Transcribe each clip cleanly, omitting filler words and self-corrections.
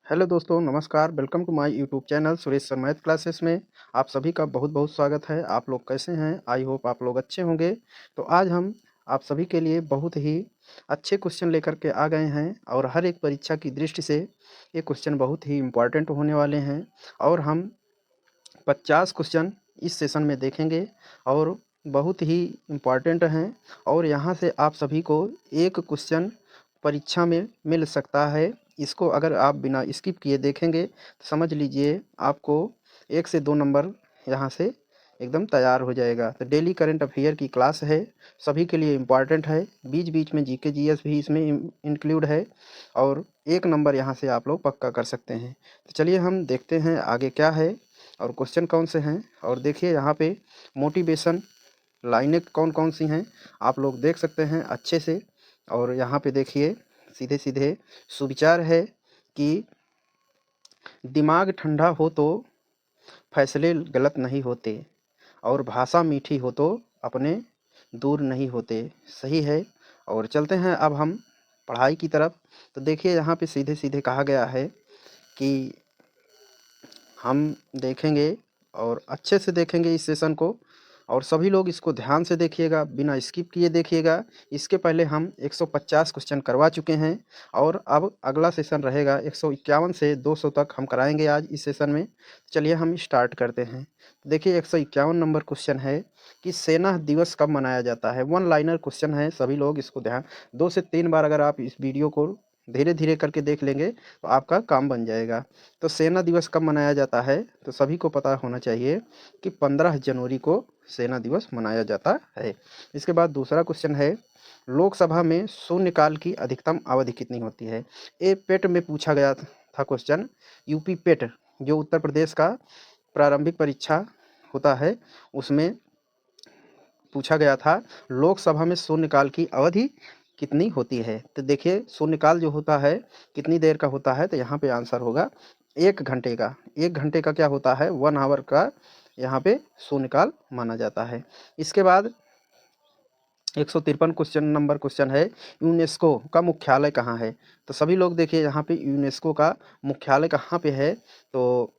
Hello दोस्तों, नमस्कार। Welcome to my YouTube channel Suresh sir math classes में आप सभी का बहुत बहुत स्वागत है। आप लोग कैसे हैं? आई होप आप लोग अच्छे होंगे। तो आज हम आप सभी के लिए बहुत ही अच्छे क्वेश्चन लेकर के आ गए हैं और हर एक परीक्षा की दृष्टि से ये क्वेश्चन बहुत ही इम्पॉर्टेंट होने वाले हैं और हम 50 क्वेश्चन इस सेशन में देखेंगे और बहुत ही इम्पॉर्टेंट हैं और यहाँ से आप सभी को एक क्वेश्चन परीक्षा में मिल सकता है। इसको अगर आप बिना स्किप किए देखेंगे तो समझ लीजिए आपको 1 से 2 नंबर यहाँ से एकदम तैयार हो जाएगा। तो डेली करंट अफेयर की क्लास है, सभी के लिए इम्पॉर्टेंट है। बीच बीच में जीके जीएस भी इसमें इंक्लूड है और 1 नंबर यहाँ से आप लोग पक्का कर सकते हैं। तो चलिए हम देखते हैं आगे क्या है और क्वेश्चन कौन से हैं। और देखिए यहाँ पे मोटिवेशन लाइनें कौन कौन सी हैं आप लोग देख सकते हैं अच्छे से। और यहाँ पे देखिए सीधे सीधे सुविचार है कि दिमाग ठंडा हो तो फैसले गलत नहीं होते और भाषा मीठी हो तो अपने दूर नहीं होते। सही है। और चलते हैं अब हम पढ़ाई की तरफ। तो देखिए यहाँ पे सीधे सीधे कहा गया है कि हम देखेंगे और अच्छे से देखेंगे इस सेशन को और सभी लोग इसको ध्यान से देखिएगा, बिना स्किप किए देखिएगा। इसके पहले हम 150 क्वेश्चन करवा चुके हैं और अब अगला सेशन रहेगा 151 से 200 तक हम कराएंगे आज इस सेशन में। चलिए हम स्टार्ट करते हैं। देखिए 151 नंबर क्वेश्चन है कि सेना दिवस कब मनाया जाता है। वन लाइनर क्वेश्चन है, सभी लोग इसको ध्यान 2 से 3 बार अगर आप इस वीडियो को धीरे धीरे करके देख लेंगे तो आपका काम बन जाएगा। तो सेना दिवस कब मनाया जाता है तो सभी को पता होना चाहिए कि 15 जनवरी को सेना दिवस मनाया जाता है। इसके बाद दूसरा क्वेश्चन है लोकसभा में शून्यकाल की अधिकतम अवधि कितनी होती है। ये पेट में पूछा गया था क्वेश्चन। यूपी पेट जो उत्तर प्रदेश का प्रारंभिक परीक्षा होता है उसमें पूछा गया था लोकसभा में शून्यकाल की अवधि कितनी होती है। तो देखिए शून्यकाल जो होता है कितनी देर का होता है तो यहाँ पे आंसर होगा 1 घंटे का। 1 घंटे का क्या होता है 1 आवर का यहाँ पे शून्यकाल माना जाता है। इसके बाद 153 क्वेश्चन नंबर क्वेश्चन है यूनेस्को का मुख्यालय कहाँ है। तो सभी लोग देखिए यहाँ पे यूनेस्को का मुख्यालय कहाँ पे है। तो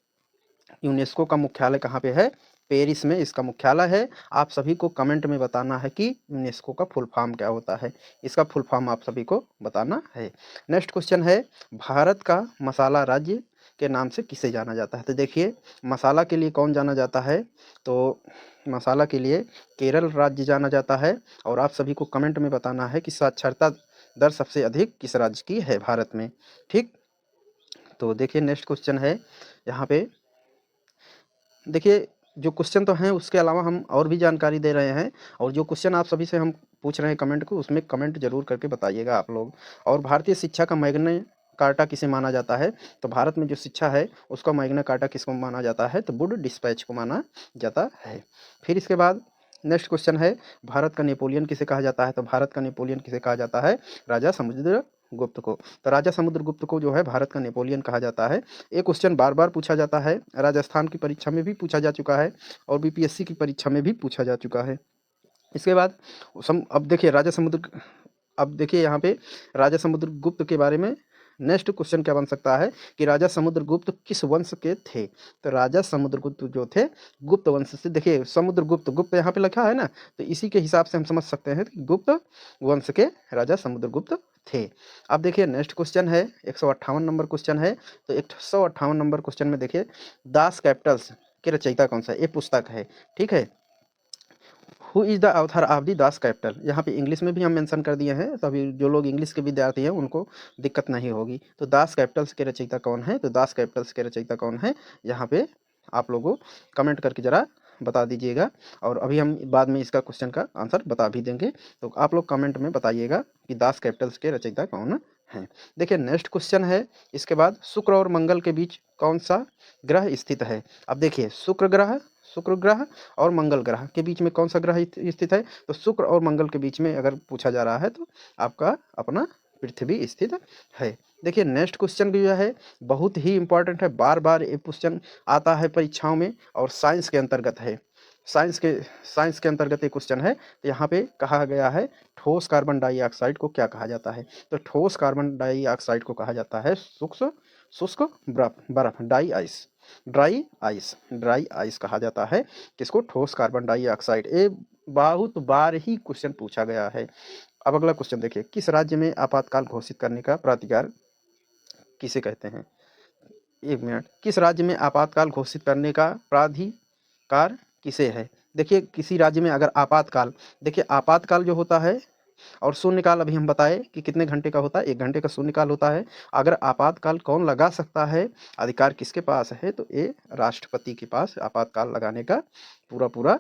यूनेस्को का मुख्यालय कहाँ पे है, पेरिस में इसका मुख्यालय है। आप सभी को कमेंट में बताना है कि यूनेस्को का फुल फॉर्म क्या होता है, इसका फुल फॉर्म आप सभी को बताना है। नेक्स्ट क्वेश्चन है भारत का मसाला राज्य के नाम से किसे जाना जाता है। तो देखिए मसाला के लिए कौन जाना जाता है तो मसाला के लिए केरल राज्य जाना जाता है। और आप सभी को कमेंट में बताना है कि साक्षरता दर सबसे अधिक किस राज्य की है भारत में। ठीक, तो देखिए नेक्स्ट क्वेश्चन है यहाँ पे। देखिए जो क्वेश्चन तो हैं उसके अलावा हम और भी जानकारी दे रहे हैं और जो क्वेश्चन आप सभी से हम पूछ रहे हैं कमेंट को उसमें कमेंट जरूर करके बताइएगा आप लोग। और भारतीय शिक्षा का मैग्ना कार्टा किसे माना जाता है। तो भारत में जो शिक्षा है उसका मैग्ना कार्टा किसको माना जाता है तो वुड डिस्पैच को माना जाता है। फिर इसके बाद नेक्स्ट क्वेश्चन है भारत का नेपोलियन किसे कहा जाता है। तो भारत का नेपोलियन किसे कहा जाता है राजा समुद्रगुप्त को। तो राजा समुद्रगुप्त को जो है भारत का नेपोलियन कहा जाता है। ये क्वेश्चन बार बार पूछा जाता है, राजस्थान की परीक्षा में भी पूछा जा चुका है और बीपीएससी की परीक्षा में भी पूछा जा चुका है। इसके बाद अब देखिए यहाँ पे राजा समुद्रगुप्त के बारे में नेक्स्ट क्वेश्चन क्या बन सकता है कि राजा समुद्रगुप्त किस वंश के थे। तो राजा समुद्रगुप्त जो थे गुप्त वंश से। देखिए समुद्रगुप्त गुप्त यहाँ पे लिखा है ना, तो इसी के हिसाब से हम समझ सकते हैं कि गुप्त वंश के राजा समुद्रगुप्त थे। अब देखिए नेक्स्ट क्वेश्चन है 158 नंबर क्वेश्चन है। तो 158 नंबर क्वेश्चन में देखिए दास कैपिटल्स के रचयिता कौन सा है। ये पुस्तक है, ठीक है। Who is the author of the Das Kapital. यहाँ पे इंग्लिश में भी हम मेंशन कर दिए हैं, तभी जो लोग इंग्लिश के विद्यार्थी हैं उनको दिक्कत नहीं होगी। तो दास कैपिटल्स के रचयिता कौन है। तो दास कैपिटल्स के रचयिता कौन है यहाँ पे आप लोगों कमेंट करके ज़रा बता दीजिएगा और अभी हम बाद में इसका क्वेश्चन का आंसर बता भी देंगे। तो आप लोग कमेंट में बताइएगा कि दास कैपिटल्स के रचयिता कौन हैं। देखिए नेक्स्ट क्वेश्चन है इसके बाद शुक्र और मंगल के बीच कौन सा ग्रह स्थित है। अब देखिए शुक्र ग्रह और मंगल ग्रह के बीच में कौन सा ग्रह स्थित है। तो शुक्र और मंगल के बीच में अगर पूछा जा रहा है तो आपका अपना पृथ्वी स्थित है। देखिए नेक्स्ट क्वेश्चन भी जो है बहुत ही इंपॉर्टेंट है, बार बार ये क्वेश्चन आता है परीक्षाओं में और साइंस के अंतर्गत है। साइंस के अंतर्गत ये क्वेश्चन है। तो यहाँ पे कहा गया है ठोस कार्बन डाइऑक्साइड को क्या कहा जाता है। तो ठोस कार्बन डाइऑक्साइड को कहा जाता है शुष्क बर्फ ड्राई आइस कहा जाता है किसको, ठोस कार्बन डाइऑक्साइड। ये बहुत बार ही क्वेश्चन पूछा गया है। अब अगला क्वेश्चन देखिए, किस राज्य में आपातकाल घोषित करने का प्राधिकार किसे कहते हैं। एक मिनट, किस राज्य में आपातकाल घोषित करने का प्राधिकार किसे है। देखिए किसी राज्य में अगर आपातकाल, देखिए आपातकाल जो होता है और शून्यकाल अभी हम बताए कि कितने घंटे का होता है, 1 घंटे का शून्यकाल होता है। अगर आपातकाल कौन लगा सकता है, अधिकार किसके पास है, तो ये राष्ट्रपति के पास आपातकाल लगाने का पूरा पूरा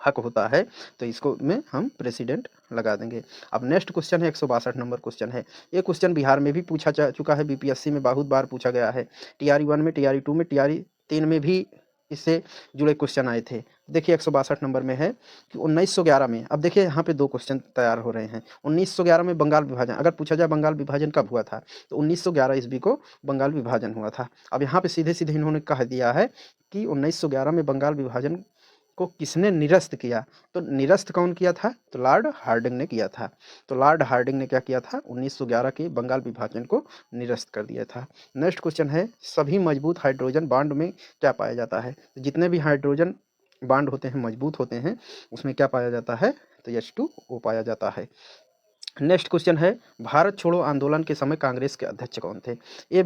हक होता है। तो इसको में हम प्रेसिडेंट लगा देंगे। अब नेक्स्ट क्वेश्चन है 162 नंबर क्वेश्चन है। ये क्वेश्चन बिहार में भी पूछा जा चुका है, बीपीएससी में बहुत बार पूछा गया है। टीआरई 1 में, टीआरई 2 में, टीआरई 3 में भी इससे जुड़े क्वेश्चन आए थे। देखिए 162 नंबर में है कि 1911 में, अब देखिए यहाँ पे 2 क्वेश्चन तैयार हो रहे हैं। 1911 में बंगाल विभाजन, अगर पूछा जाए बंगाल विभाजन कब हुआ था, तो 1911 ईस्वी को बंगाल विभाजन हुआ था। अब यहाँ पे सीधे सीधे इन्होंने कह दिया है कि 1911 में बंगाल विभाजन को किसने निरस्त किया, तो निरस्त कौन किया था, तो लॉर्ड हार्डिंग ने किया था। तो लॉर्ड हार्डिंग ने क्या किया था, 1911 के बंगाल विभाजन को निरस्त कर दिया था। नेक्स्ट क्वेश्चन है, सभी मजबूत हाइड्रोजन बॉन्ड में क्या पाया जाता है। तो जितने भी हाइड्रोजन बॉन्ड होते हैं, मजबूत होते हैं, उसमें क्या पाया जाता है, तो H2O पाया जाता है। नेक्स्ट क्वेश्चन है, भारत छोड़ो आंदोलन के समय कांग्रेस के अध्यक्ष कौन थे। ये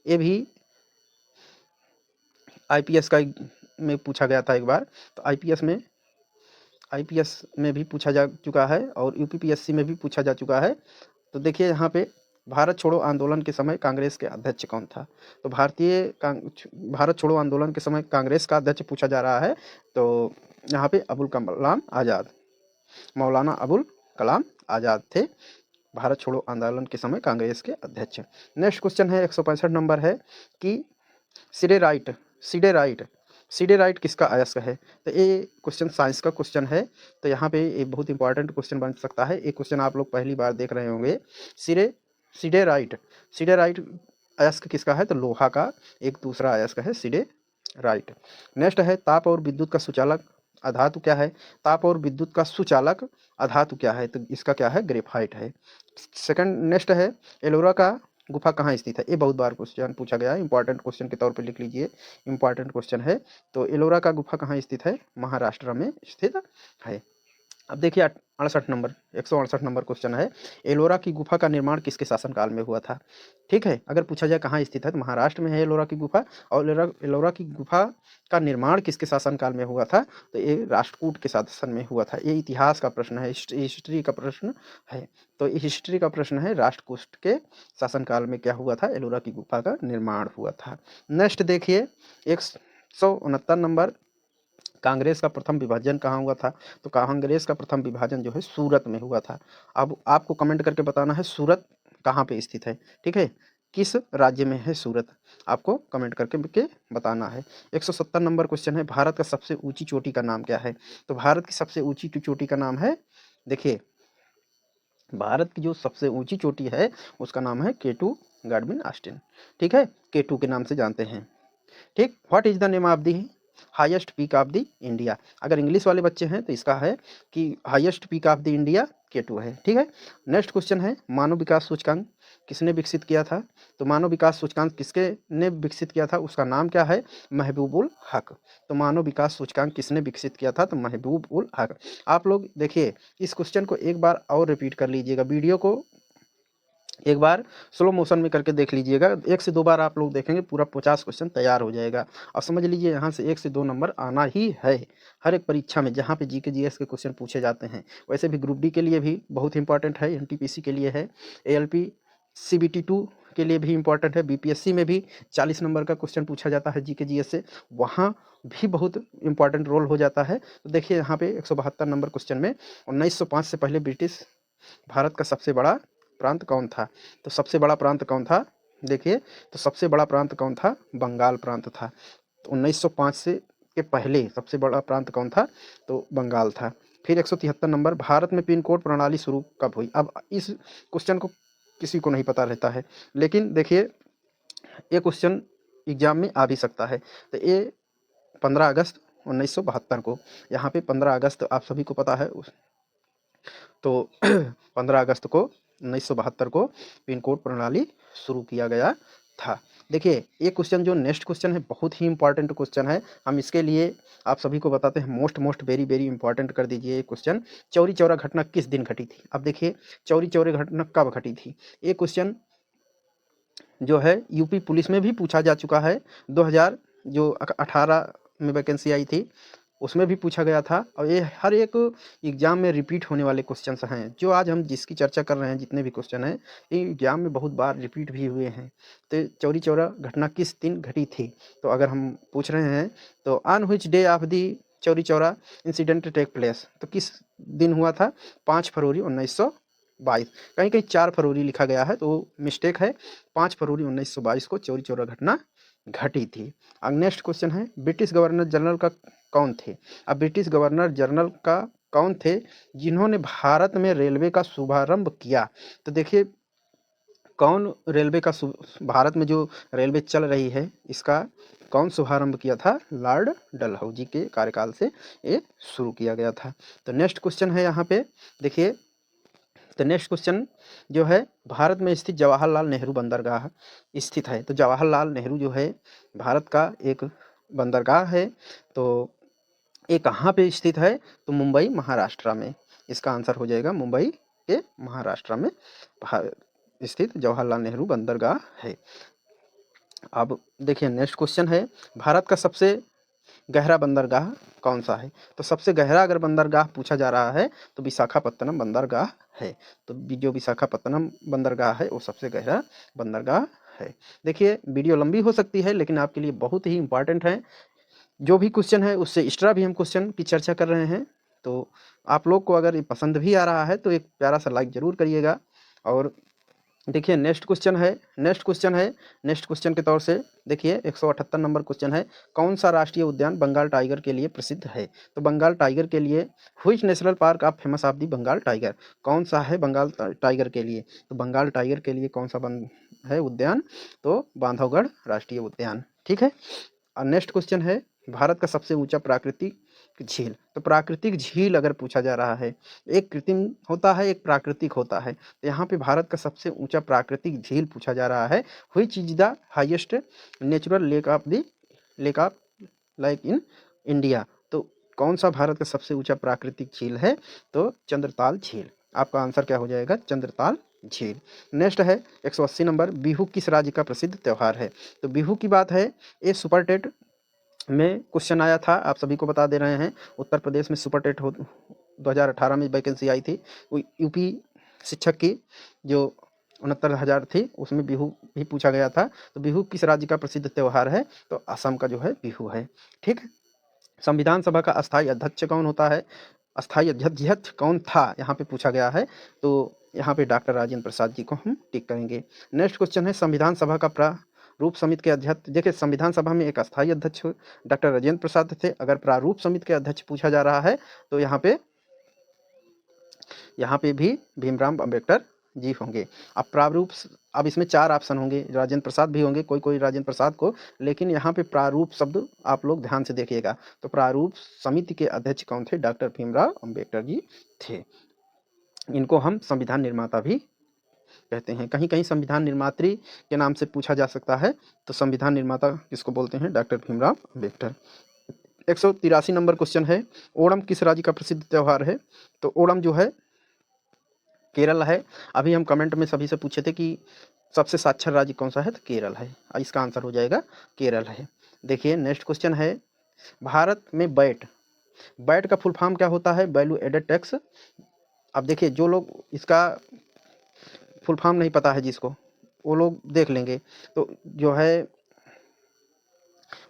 भी आईपीएस का में पूछा गया था एक बार। तो आईपीएस में भी पूछा जा चुका है और यूपीपीएससी में भी पूछा जा चुका है। तो देखिए यहाँ पे भारत छोड़ो आंदोलन के समय कांग्रेस के अध्यक्ष कौन था। तो भारत छोड़ो आंदोलन के समय कांग्रेस का अध्यक्ष पूछा जा रहा है। तो यहाँ पे अबुल कलाम आज़ाद, मौलाना अबुल कलाम आज़ाद थे भारत छोड़ो आंदोलन के समय कांग्रेस के अध्यक्ष। नेक्स्ट क्वेश्चन है 165 नंबर है कि सिडेराइट किसका अयस्क है। तो ये क्वेश्चन साइंस का क्वेश्चन है। तो यहाँ पे ये बहुत इंपॉर्टेंट क्वेश्चन बन सकता है। ये क्वेश्चन आप लोग पहली बार देख रहे होंगे। सिडेराइट अयस्क किसका है, तो लोहा का एक दूसरा अयस्क है सिडेराइट। नेक्स्ट है, ताप और विद्युत का सुचालक अधातु क्या है। ताप और विद्युत का सुचालक अधातु क्या है, तो इसका क्या है, ग्रेफाइट है। सेकंड नेक्स्ट है, एलोरा का गुफा कहाँ स्थित है। ये बहुत बार क्वेश्चन पूछा गया है, इंपॉर्टेंट क्वेश्चन के तौर पे लिख लीजिए, इंपॉर्टेंट क्वेश्चन है। तो एलोरा का गुफा कहाँ स्थित है, महाराष्ट्र में स्थित है। अब देखिए 68 नंबर 168 नंबर क्वेश्चन है, एलोरा की गुफा का निर्माण किसके शासनकाल में हुआ था। ठीक है, अगर पूछा जाए कहाँ स्थित है, तो महाराष्ट्र में है एलोरा की गुफा। और एलोरा की गुफा का निर्माण किसके शासनकाल में हुआ था, तो ये राष्ट्रकूट के शासन में हुआ था। ये इतिहास का प्रश्न है, हिस्ट्री का प्रश्न है। तो हिस्ट्री का प्रश्न है, राष्ट्रकूट के शासनकाल में क्या हुआ था, एलोरा की गुफा का निर्माण हुआ था। नेक्स्ट देखिए 169 नंबर, कांग्रेस का प्रथम विभाजन कहाँ हुआ था। तो कांग्रेस का प्रथम विभाजन जो है सूरत में हुआ था। अब आपको कमेंट करके बताना है सूरत कहाँ पे स्थित है। ठीक है, किस राज्य में है सूरत, आपको कमेंट करके बताना है। 170 नंबर क्वेश्चन है, भारत का सबसे ऊंची चोटी का नाम क्या है। तो भारत की सबसे ऊंची चोटी का नाम है, देखिए भारत की जो सबसे ऊंची चोटी है उसका नाम है K2 गाडविन ऑस्टिन। ठीक है, K2 के नाम से जानते हैं। ठीक, what is the name of the highest peak of the India. अगर इंग्लिश वाले बच्चे हैं तो इसका है कि highest peak of the India K2 है। ठीक है, नेक्स्ट क्वेश्चन है, मानव विकास सूचकांक किसने विकसित किया था। तो मानव विकास सूचकांक किसके ने विकसित किया था, उसका नाम क्या है, महबूबुल हक। तो मानव विकास सूचकांक किसने विकसित किया था, तो महबूब उल हक। आप लोग देखिए इस क्वेश्चन को एक बार और रिपीट कर लीजिएगा, वीडियो को एक बार स्लो मोशन में करके देख लीजिएगा। 1 से 2 बार आप लोग देखेंगे पूरा 50 क्वेश्चन तैयार हो जाएगा। और समझ लीजिए यहाँ से 1 से 2 नंबर आना ही है हर एक परीक्षा में जहाँ पे जीके जीएस के क्वेश्चन पूछे जाते हैं। वैसे भी ग्रुप डी के लिए भी बहुत इंपॉर्टेंट है, एनटीपीसी के लिए है, एएलपी सीबीटी 2 के लिए भी इंपॉर्टेंट है, बीपीएससी में भी 40 नंबर का क्वेश्चन पूछा जाता है जीके जीएस से, वहाँ भी बहुत इंपॉर्टेंट रोल हो जाता है। तो देखिए यहाँ पे 172 नंबर क्वेश्चन में 1905 से पहले ब्रिटिश भारत का सबसे बड़ा प्रांत कौन था। तो सबसे बड़ा प्रांत कौन था, देखिए तो सबसे बड़ा प्रांत कौन था, बंगाल प्रांत था। तो 1905 से के पहले सबसे बड़ा प्रांत कौन था, तो बंगाल था। फिर 173 नंबर, भारत में पिन कोड प्रणाली शुरू कब हुई। अब इस क्वेश्चन को किसी को नहीं पता रहता है, लेकिन देखिए ये क्वेश्चन एग्जाम में आ भी सकता है। तो ये 15 अगस्त 1972 को, यहाँ पे 15 अगस्त आप सभी को पता है तो 15 अगस्त को 1972 को पिन कोड प्रणाली शुरू किया गया था। देखिए ये क्वेश्चन जो नेक्स्ट क्वेश्चन है बहुत ही इंपॉर्टेंट क्वेश्चन है। हम इसके लिए आप सभी को बताते हैं, मोस्ट वेरी वेरी इंपॉर्टेंट कर दीजिए ये क्वेश्चन। चौरी चौरा घटना किस दिन घटी थी? अब देखिए चौरी चौरा घटना कब घटी थी, ये क्वेश्चन जो है यूपी पुलिस में भी पूछा जा चुका है। 2000 जो 18 में वैकेंसी आई थी उसमें भी पूछा गया था, और ये हर एक एग्जाम में रिपीट होने वाले क्वेश्चंस हैं। जो आज हम जिसकी चर्चा कर रहे हैं, जितने भी क्वेश्चन हैं, ये एग्जाम में बहुत बार रिपीट भी हुए हैं। तो चौरी चौरा घटना किस दिन घटी थी? तो अगर हम पूछ रहे हैं तो on which day of the Chauri Chaura incident take place, तो किस दिन हुआ था? 5 फरवरी 1922। कहीं कहीं 4 फरवरी लिखा गया है तो मिस्टेक है। 5 फरवरी 1922 को चौरी चौरा घटना घटी थी। अब नेक्स्ट क्वेश्चन है, ब्रिटिश गवर्नर जनरल का कौन थे? अब ब्रिटिश गवर्नर जनरल का कौन थे जिन्होंने भारत में रेलवे का शुभारंभ किया? तो देखिए कौन रेलवे का भारत में जो रेलवे चल रही है इसका कौन शुभारंभ किया था? लॉर्ड डलहौजी के कार्यकाल से ये शुरू किया गया था। तो नेक्स्ट क्वेश्चन है यहाँ पे देखिए, तो नेक्स्ट क्वेश्चन जो है, भारत में स्थित जवाहरलाल नेहरू बंदरगाह स्थित है। तो जवाहरलाल नेहरू जो है भारत का एक बंदरगाह है, तो ये कहाँ पे स्थित है? तो मुंबई महाराष्ट्र में। इसका आंसर हो जाएगा मुंबई के महाराष्ट्र में स्थित जवाहरलाल नेहरू बंदरगाह है। अब देखिए नेक्स्ट क्वेश्चन है, भारत का सबसे गहरा बंदरगाह कौन सा है? तो सबसे गहरा अगर बंदरगाह पूछा जा रहा है तो विशाखापत्तनम बंदरगाह है। तो जो विशाखापत्तनम बंदरगाह है वो सबसे गहरा बंदरगाह है। देखिए वीडियो लंबी हो सकती है लेकिन आपके लिए बहुत ही इंपॉर्टेंट है। जो भी क्वेश्चन है उससे एक्स्ट्रा भी हम क्वेश्चन की चर्चा कर रहे हैं। तो आप लोग को अगर ये पसंद भी आ रहा है तो एक प्यारा सा लाइक ज़रूर करिएगा। और देखिए नेक्स्ट क्वेश्चन है, नेक्स्ट क्वेश्चन के तौर से देखिए 178 नंबर क्वेश्चन है, कौन सा राष्ट्रीय उद्यान बंगाल टाइगर के लिए प्रसिद्ध है? तो बंगाल टाइगर के लिए which national park of famous of the Bengal tiger, कौन सा है बंगाल टाइगर के लिए? तो बंगाल टाइगर के लिए कौन सा है उद्यान? तो बांधवगढ़ राष्ट्रीय उद्यान। ठीक है। और नेक्स्ट क्वेश्चन है, भारत का सबसे ऊंचा प्राकृतिक झील। तो प्राकृतिक झील अगर पूछा जा रहा है, एक कृत्रिम होता है एक प्राकृतिक होता है, तो यहाँ पे भारत का सबसे ऊंचा प्राकृतिक झील पूछा जा रहा है, which is the highest natural lake of like in India. तो कौन सा भारत का सबसे ऊंचा प्राकृतिक झील है? तो चंद्रताल झील। आपका आंसर क्या हो जाएगा? चंद्रताल झील। नेक्स्ट है 180 नंबर, बिहू किस राज्य का प्रसिद्ध त्यौहार है? तो बिहू की बात है, ये सुपर टेट में क्वेश्चन आया था, आप सभी को बता दे रहे हैं। उत्तर प्रदेश में सुपर टेट 2018 में वैकेंसी आई थी, वो यूपी शिक्षक की जो 69,000 थी उसमें बिहू भी पूछा गया था। तो बिहू किस राज्य का प्रसिद्ध त्यौहार है? तो असम का जो है बिहू है। ठीक है। संविधान सभा का अस्थायी अध्यक्ष कौन होता है? अस्थायी अध्यक्ष कौन था यहाँ पे पूछा गया है, तो यहाँ पे डॉक्टर राजेंद्र प्रसाद जी को हम टिक करेंगे। नेक्स्ट क्वेश्चन है, संविधान सभा का प्रारूप समिति के अध्यक्ष। देखिए संविधान सभा में एक अस्थायी अध्यक्ष डॉक्टर राजेंद्र प्रसाद थे। अगर प्रारूप समिति के अध्यक्ष पूछा जा रहा है तो यहाँ पे भी भीमराव अंबेडकर जी होंगे। अब प्रारूप, अब इसमें 4 ऑप्शन होंगे, राजेंद्र प्रसाद भी होंगे, कोई राजेंद्र प्रसाद को, लेकिन यहाँ पे प्रारूप शब्द आप लोग ध्यान से देखिएगा। तो प्रारूप समिति के अध्यक्ष कौन थे? डॉक्टर भीमराव अंबेडकर जी थे। इनको हम संविधान निर्माता भी कहते हैं। कहीं कहीं संविधान निर्मात्री के नाम से पूछा जा सकता है, तो संविधान निर्माता किसको बोलते हैं? Doctor Bhimrao Ambedkar. 183 number question है, ओणम किस राज्य का प्रसिद्ध त्यौहार है? तो ओणम जो है केरल है। अभी हम कमेंट में सभी से पूछे थे कि सबसे साक्षर राज्य कौन सा है, तो केरल है। इसका आंसर हो जाएगा केरल है। देखिए नेक्स्ट क्वेश्चन है, भारत में बैट का फुल फॉर्म क्या होता है? Value added tax. अब देखिए जो लोग इसका फुल फॉर्म नहीं पता है जिसको, वो लोग देख लेंगे। तो जो है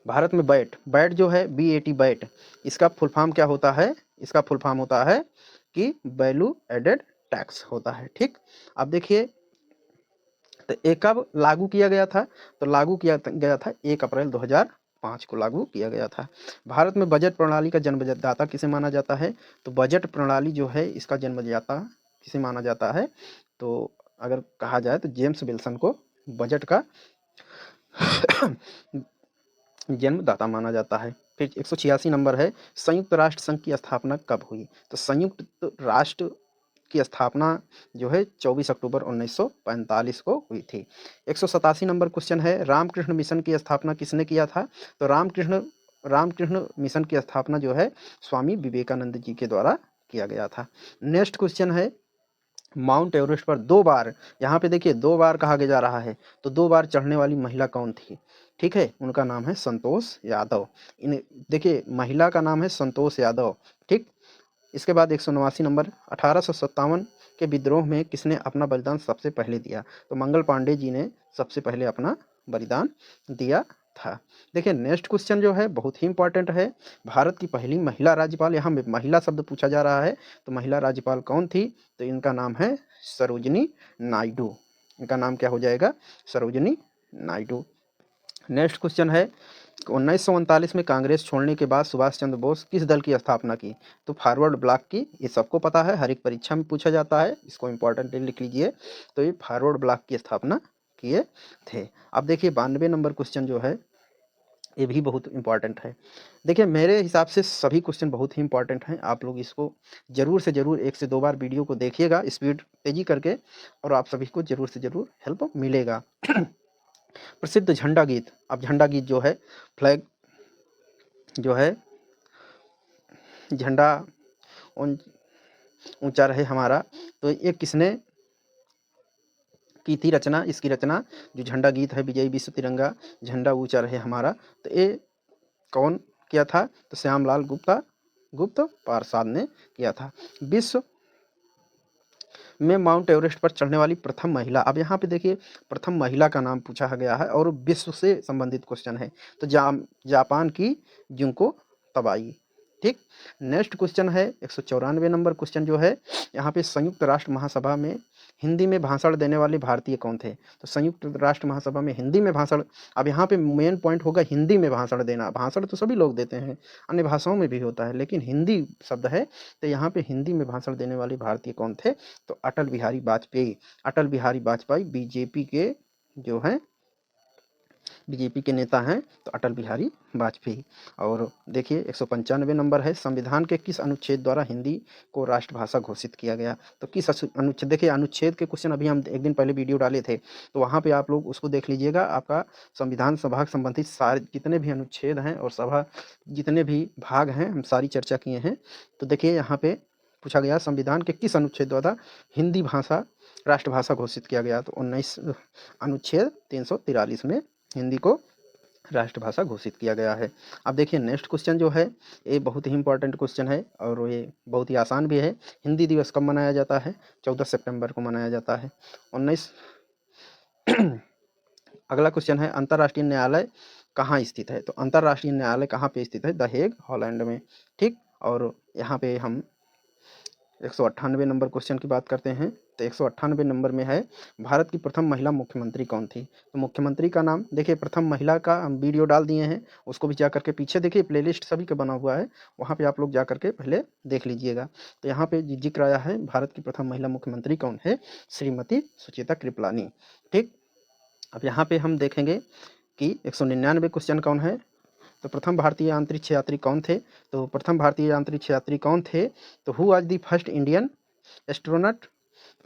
भारत में बैट जो है BAT बैट, इसका फुल फॉर्म क्या होता है? इसका फुल फॉर्म होता है कि वैल्यू एडेड टैक्स होता है। ठीक। अब देखिए तो ये कब लागू किया गया था? तो लागू किया गया था 1 अप्रैल 2005 को लागू किया गया था। भारत में बजट प्रणाली का जन्मदाता किसे माना जाता है? तो बजट प्रणाली जो है इसका जन्मदाता किसे माना जाता है? तो अगर कहा जाए तो जेम्स विल्सन को बजट का जन्मदाता माना जाता है। फिर 186 नंबर है, संयुक्त राष्ट्र संघ की स्थापना कब हुई? तो संयुक्त राष्ट्र की स्थापना जो है 24 अक्टूबर 1945 को हुई थी। 187 नंबर क्वेश्चन है, रामकृष्ण मिशन की स्थापना किसने किया था? तो रामकृष्ण मिशन की स्थापना जो है स्वामी विवेकानंद जी के द्वारा किया गया था। नेक्स्ट क्वेश्चन है, माउंट एवरेस्ट पर 2 बार, यहाँ पे देखिए 2 बार कहा जा रहा है, तो 2 बार चढ़ने वाली महिला कौन थी? ठीक है, उनका नाम है संतोष यादव। इन देखिए महिला का नाम है संतोष यादव। ठीक, इसके बाद 189 नंबर, 1857 के विद्रोह में किसने अपना बलिदान सबसे पहले दिया? तो मंगल पांडे जी ने सबसे पहले अपना बलिदान दिया था। देखिए नेक्स्ट क्वेश्चन जो है बहुत ही इंपॉर्टेंट है, भारत की पहली महिला राज्यपाल, यहाँ में महिला शब्द पूछा जा रहा है, तो महिला राज्यपाल कौन थी? तो इनका नाम है सरोजिनी नायडू। इनका नाम क्या हो जाएगा? सरोजिनी नायडू। नेक्स्ट क्वेश्चन है, 1939 में कांग्रेस छोड़ने के बाद सुभाष चंद्र बोस किस दल की स्थापना की? तो फॉरवर्ड ब्लॉक की, ये सबको पता है, हर एक परीक्षा में पूछा जाता है, इसको इंपॉर्टेंट लिख लीजिए। तो ये फॉरवर्ड ब्लॉक की स्थापना किए थे। अब देखिए 92 नंबर क्वेश्चन जो है ये भी बहुत इंपॉर्टेंट है। देखिए मेरे हिसाब से सभी क्वेश्चन बहुत ही इंपॉर्टेंट हैं, आप लोग इसको ज़रूर से ज़रूर 1 से 2 बार वीडियो को देखिएगा स्पीड तेज़ी करके, और आप सभी को ज़रूर से ज़रूर हेल्प मिलेगा। प्रसिद्ध झंडा गीत, अब झंडा गीत जो है, फ्लैग जो है, झंडा ऊंचा रहे हमारा, तो ये किसने की थी रचना? इसकी रचना जो झंडा गीत है, विजयी विश्व तिरंगा झंडा ऊंचा रहे हमारा, तो ये कौन किया था? तो श्यामलाल गुप्त प्रसाद ने किया था। विश्व में माउंट एवरेस्ट पर चढ़ने वाली प्रथम महिला, अब यहाँ पे देखिए प्रथम महिला का नाम पूछा गया है और विश्व से संबंधित क्वेश्चन है, तो जापान की जुंको तबाई। ठीक, नेक्स्ट क्वेश्चन है 194 नंबर क्वेश्चन जो है, यहाँ पे संयुक्त राष्ट्र महासभा में हिंदी में भाषण देने वाले भारतीय कौन थे? तो संयुक्त राष्ट्र महासभा में हिंदी में भाषण, अब यहाँ पे मेन पॉइंट होगा हिंदी में भाषण देना। भाषण तो सभी लोग देते हैं, अन्य भाषाओं में भी होता है, लेकिन हिंदी शब्द है, तो यहाँ पे हिंदी में भाषण देने वाले भारतीय कौन थे? तो अटल बिहारी वाजपेयी। अटल बिहारी वाजपेयी बीजेपी के जो हैं, बीजेपी के नेता हैं, तो अटल बिहारी वाजपेयी। और देखिए 195 नंबर है, संविधान के किस अनुच्छेद द्वारा हिंदी को राष्ट्रभाषा घोषित किया गया? तो किस अनुच्छेद, देखिए अनुच्छेद के क्वेश्चन अभी हम एक दिन पहले वीडियो डाले थे, तो वहाँ पे आप लोग उसको देख लीजिएगा। आपका संविधान सभा से संबंधित सारे जितने भी अनुच्छेद हैं और सभा जितने भी भाग हैं, हम सारी चर्चा किए हैं। तो देखिए यहाँ पे पूछा गया संविधान के किस अनुच्छेद द्वारा हिंदी भाषा राष्ट्रभाषा घोषित किया गया? तो 19 अनुच्छेद 343 में हिंदी को राष्ट्रभाषा घोषित किया गया है। अब देखिए नेक्स्ट क्वेश्चन जो है, ये बहुत ही इंपॉर्टेंट क्वेश्चन है और ये बहुत ही आसान भी है। हिंदी दिवस कब मनाया जाता है? 14 सितंबर को मनाया जाता है। 19 अगला क्वेश्चन है, अंतर्राष्ट्रीय न्यायालय कहाँ स्थित है? तो अंतर्राष्ट्रीय न्यायालय कहाँ पे स्थित है? द हेग, हॉलैंड में। ठीक, और यहाँ पे हम 198 नंबर क्वेश्चन की बात करते हैं, तो 198 नंबर में है, भारत की प्रथम महिला मुख्यमंत्री कौन थी? तो मुख्यमंत्री का नाम देखिए, प्रथम महिला का हम वीडियो डाल दिए हैं, उसको भी जा करके पीछे देखिए, प्लेलिस्ट सभी का बना हुआ है, वहाँ पे आप लोग जा करके पहले देख लीजिएगा। तो यहाँ पे जिक्र आया है भारत की प्रथम महिला मुख्यमंत्री कौन है? श्रीमती सुचेता कृपलानी। ठीक, अब यहाँ पे हम देखेंगे कि 199 क्वेश्चन कौन है? तो प्रथम भारतीय अंतरिक्ष यात्री कौन थे? तो प्रथम भारतीय अंतरिक्ष यात्री कौन थे? तो who was the first Indian astronaut?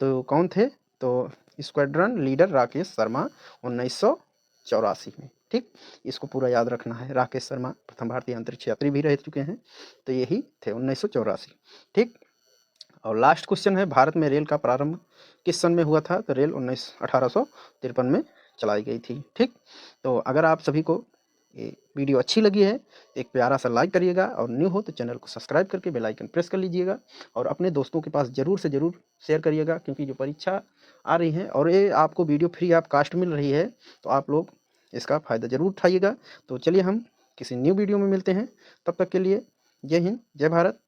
तो कौन थे? तो स्क्वाड्रन लीडर राकेश शर्मा 1984 में। ठीक, इसको पूरा याद रखना है, राकेश शर्मा प्रथम भारतीय अंतरिक्ष यात्री भी रह चुके हैं, तो यही थे 1984। ठीक, और लास्ट क्वेश्चन है, भारत में रेल का प्रारंभ किस सन में हुआ था? तो रेल 1853 में चलाई गई थी। ठीक, तो अगर आप सभी को ये वीडियो अच्छी लगी है, एक प्यारा सा लाइक करिएगा, और न्यू हो तो चैनल को सब्सक्राइब करके बेल आइकन प्रेस कर लीजिएगा, और अपने दोस्तों के पास ज़रूर से ज़रूर शेयर करिएगा, क्योंकि जो परीक्षा आ रही है और ये आपको वीडियो फ्री ऑफ कास्ट मिल रही है, तो आप लोग इसका फ़ायदा ज़रूर उठाइएगा। तो चलिए हम किसी न्यू वीडियो में मिलते हैं, तब तक के लिए जय हिंद, जय भारत।